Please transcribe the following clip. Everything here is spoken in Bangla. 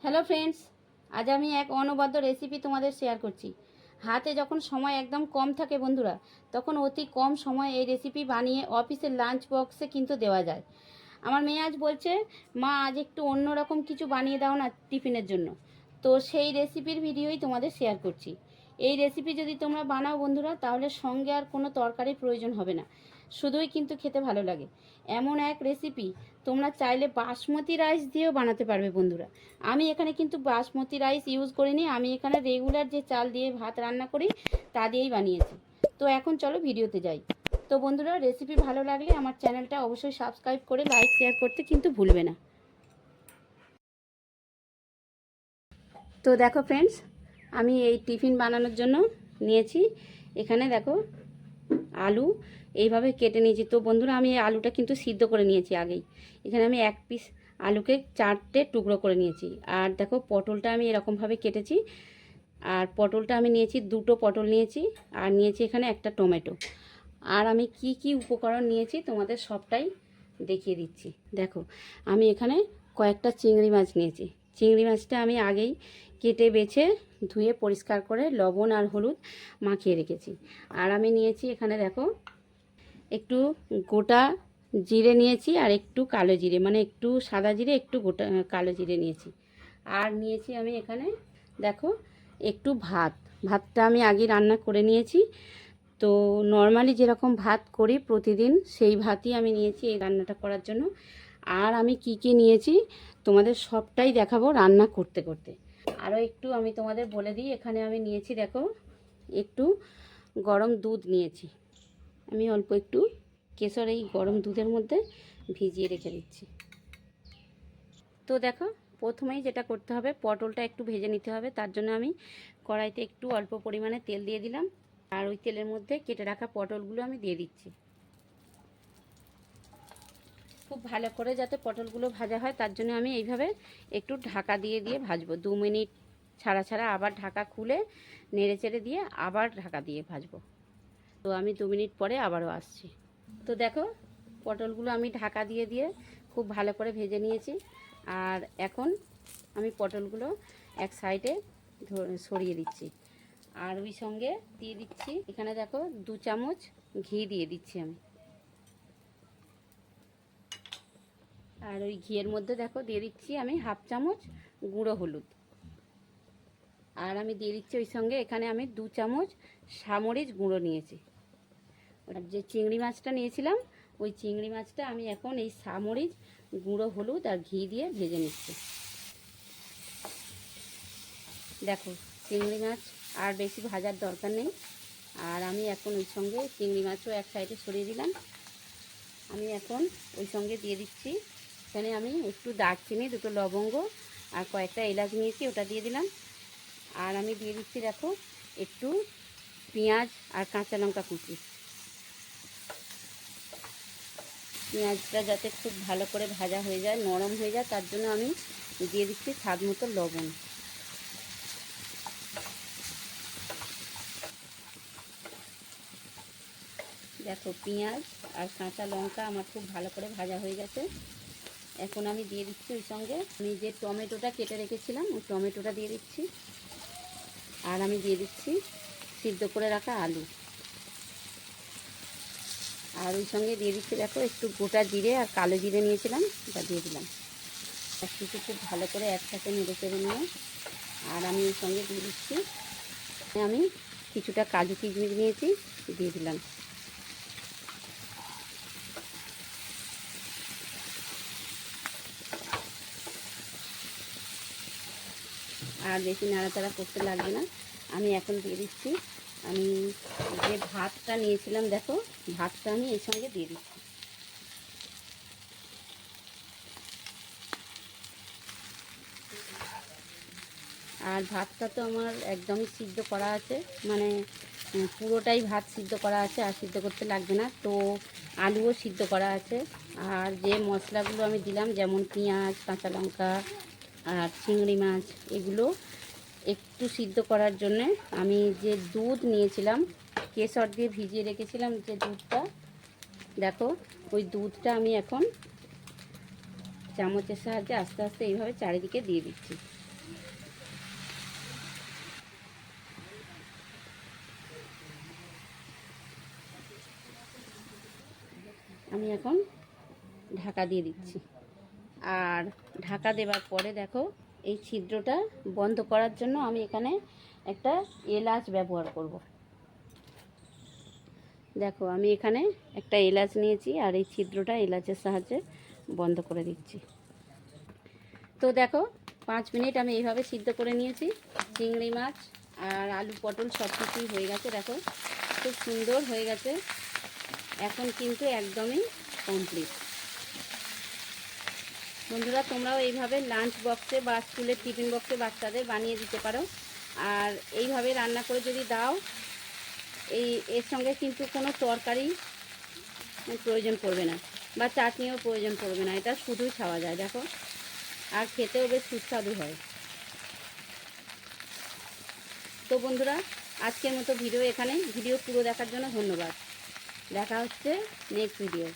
হ্যালো ফ্রেন্ডস, আজ আমি এক অনবদ্য রেসিপি তোমাদের শেয়ার করছি। হাতে যখন সময় একদম কম থাকে বন্ধুরা, তখন অতি কম সময়ে এই রেসিপি বানিয়ে অফিসের লাঞ্চ বক্সে কিন্তু দেওয়া যায়। আমার মেয়ে আজ বলছে, মা আজ একটু অন্যরকম কিছু বানিয়ে দাও না টিফিনের জন্য। তো সেই রেসিপির ভিডিওই তোমাদের শেয়ার করছি। এই রেসিপি যদি তোমরা বানাও বন্ধুরা, তাহলে সঙ্গে আর কোনো তরকারির প্রয়োজন হবে না, শুধুই কিন্তু খেতে ভালো লাগে। এমন এক রেসিপি তোমরা চাইলে বাসমতি রাইস দিয়েও বানাতে পারবে বন্ধুরা। আমি এখানে কিন্তু বাসমতি রাইস ইউজ করিনি, আমি এখানে রেগুলার যে চাল দিয়ে ভাত রান্না করি তা দিয়েই বানিয়েছি। তো এখন চলো ভিডিওতে যাই। তো বন্ধুরা, রেসিপি ভালো লাগলে আমার চ্যানেলটা অবশ্যই সাবস্ক্রাইব করে লাইক শেয়ার করতে কিন্তু ভুলবে না। তো দেখো ফ্রেন্ডস, আমি এই টিফিন বানানোর জন্য নিয়েছি, এখানে দেখো আলু এইভাবে কেটে নিয়েছি। তো বন্ধুরা, আমি এই আলুটা কিন্তু সিদ্ধ করে নিয়েছি আগেই। এখানে আমি এক পিস আলুকে 4টে টুকরো করে নিয়েছি। আর দেখো পটলটা আমি এরকমভাবে কেটেছি। আর পটলটা আমি নিয়েছি, 2টো পটল নিয়েছি। আর নিয়েছি এখানে একটা টমেটো। আর আমি কি কি উপকরণ নিয়েছি তোমাদের সবটাই দেখিয়ে দিচ্ছি। দেখো, আমি এখানে কয়েকটা চিংড়ি মাছ নিয়েছি। চিংড়ি মাছটা আমি আগেই কেটে বেছে ধুয়ে পরিষ্কার করে লবণ আর হলুদ মাখিয়ে রেখেছি। আর আমি নিয়েছি এখানে দেখো একটু গোটা জিরে নিয়েছি, আর একটু কালো জিরে, মানে একটু সাদা জিরে একটু গোটা কালো জিরে নিয়েছি। আর নিয়েছি আমি এখানে দেখো একটু ভাতটা আমি আগে রান্না করে নিয়েছি। তো নর্মালি যেরকম ভাত করি প্রতিদিন, সেই ভাতই আমি নিয়েছি এই রান্নাটা করার জন্য। আর আমি কি কি নিয়েছি তোমাদের সবটাই দেখাবো রান্না করতে করতে। আরও একটু আমি তোমাদের বলে দিই, এখানে আমি নিয়েছি দেখো একটু গরম দুধ নিয়েছি। আমি অল্প একটু কেশর এই গরম দুধের মধ্যে ভিজিয়ে রেখে দিচ্ছি। তো দেখো, প্রথমেই যেটা করতে হবে, পটলটা একটু ভেজে নিতে হবে। তার জন্য আমি কড়াইতে একটু অল্প পরিমাণে তেল দিয়ে দিলাম। আর ওই তেলের মধ্যে কেটে রাখা পটলগুলো আমি দিয়ে দিচ্ছি। খুব ভালো করে যাতে পটলগুলো ভাজা হয়, তার জন্য আমি এইভাবে একটু ঢাকা দিয়ে দিয়ে ভাজবো। 2 মিনিট ছাড়া ছাড়া আবার ঢাকা খুলে নেড়ে চেড়ে দিয়ে আবার ঢাকা দিয়ে ভাজবো। তো আমি 2 মিনিট পরে আবারও আসছি। তো দেখো, পটলগুলো আমি ঢাকা দিয়ে দিয়ে খুব ভালো করে ভেজে নিয়েছি। আর এখন আমি পটলগুলো এক সাইডে সরিয়ে দিচ্ছি। আর ওই সঙ্গে দিয়ে দিচ্ছি এখানে দেখো 2 চামচ ঘি দিয়ে দিচ্ছি আমি। আর ওই ঘিয়ের মধ্যে দেখো দিয়ে দিচ্ছি আমি 1/2 চামচ গুঁড়ো হলুদ। আর আমি দিয়ে দিচ্ছি ওই সঙ্গে এখানে আমি 2 চামচ সামরিচ গুঁড়ো নিয়েছি। আর যে চিংড়ি মাছটা নিয়েছিলাম, ওই চিংড়ি মাছটা আমি এখন এই সামরিচ গুঁড়ো হলুদ আর ঘি দিয়ে ভেজে নিচ্ছি। দেখো, চিংড়ি মাছ আর বেশি ভাজার দরকার নেই। আর আমি এখন ওই সঙ্গে চিংড়ি মাছও এক সাইডে সরিয়ে দিলাম। আমি এখন ওই সঙ্গে দিয়ে দিচ্ছি এখানে আমি একটু দারচিনি, 2টো লবঙ্গ আর কয়েকটা এলাচ নিয়েছি, ওটা দিয়ে দিলাম। আর আমি দিয়ে দিচ্ছি দেখো একটু পেঁয়াজ আর কাঁচা লঙ্কা কুচি। পেঁয়াজটা যাতে খুব ভালো করে ভাজা হয়ে যায়, নরম হয়ে যায়, তার জন্য আমি দিয়ে দিচ্ছি স্বাদ মতো লবণ। দেখো, পেঁয়াজ আর কাঁচা লঙ্কা আমার খুব ভালো করে ভাজা হয়ে গেছে। এখন আমি দিয়ে দিচ্ছি ওই সঙ্গে আমি যে টমেটোটা কেটে রেখেছিলাম, ওই টমেটোটা দিয়ে দিচ্ছি। আর আমি দিয়ে দিচ্ছি সিদ্ধ করে রাখা আলু। আর ওই সঙ্গে দিয়ে দিচ্ছি দেখো একটু গোটা জিরে আর কালো জিরে নিয়েছিলাম, ওটা দিয়ে দিলাম। আর কিছু খুব ভালো করে একসাথে নেড়ে চেড়ে নিয়ে আর আমি ওই সঙ্গে দিয়ে দিচ্ছি আমি কিছুটা কাজু কিশমিশ নিয়েছি, দিয়ে দিলাম। আর বেশি নাড়াচাড়া করতে লাগবে না। আমি এখন দিয়ে দিচ্ছি আমি যে ভাতটা নিয়েছিলাম, দেখো ভাতটা আমি এর সঙ্গে দিয়ে দিচ্ছি। আর ভাতটা তো আমার একদমই সিদ্ধ করা আছে, মানে পুরোটাই ভাত সিদ্ধ করা আছে, আর সিদ্ধ করতে লাগবে না। তো আলুও সিদ্ধ করা আছে। আর যে মশলাগুলো আমি দিলাম, যেমন পেঁয়াজ, কাঁচা লঙ্কা আর চিংড়ি মাছ, এগুলো একটু সিদ্ধ করার জন্যে আমি যে দুধ নিয়েছিলাম, কেশর দিয়ে ভিজিয়ে রেখেছিলাম যে দুধটা, দেখো ওই দুধটা আমি এখন চামচের সাহায্যে আস্তে আস্তে এইভাবে চারিদিকে দিয়ে দিচ্ছি। আমি এখন ঢাকা দিয়ে দিচ্ছি। আর ঢাকা দেওয়ার পরে দেখো এই ছিদ্রটা বন্ধ করার জন্য আমি এখানে একটা এলাচ ব্যবহার করব। দেখো আমি এখানে একটা এলাচ নিয়েছি আর এই ছিদ্রটা এলাচের সাহায্যে বন্ধ করে দিচ্ছি। তো দেখো 5 মিনিট আমি এইভাবে সিদ্ধ করে নিয়েছি। চিংড়ি মাছ আর আলু পটল সব কিছুই হয়ে গেছে। দেখো খুব সুন্দর হয়ে গেছে। এখন কিন্তু একদমই কমপ্লিট। বন্ধুরা তোমরাও এইভাবে লাঞ্চ বক্সে বা স্কুলের টিফিন বক্সে বাচ্চাদের বানিয়ে দিতে পারো। আর এইভাবে রান্না করে যদি দাও, এর সঙ্গে কিন্তু কোনো তরকারি প্রয়োজন পড়বে না বা চাটনিও প্রয়োজন পড়বে না, এটা শুধুই খাওয়া যায়। দেখো আর খেতেও বেশ সুস্বাদু হয়। তো বন্ধুরা আজকের মতো ভিডিও এখানে। ভিডিও পুরো দেখার জন্য ধন্যবাদ। দেখা হচ্ছে নেক্সট ভিডিও।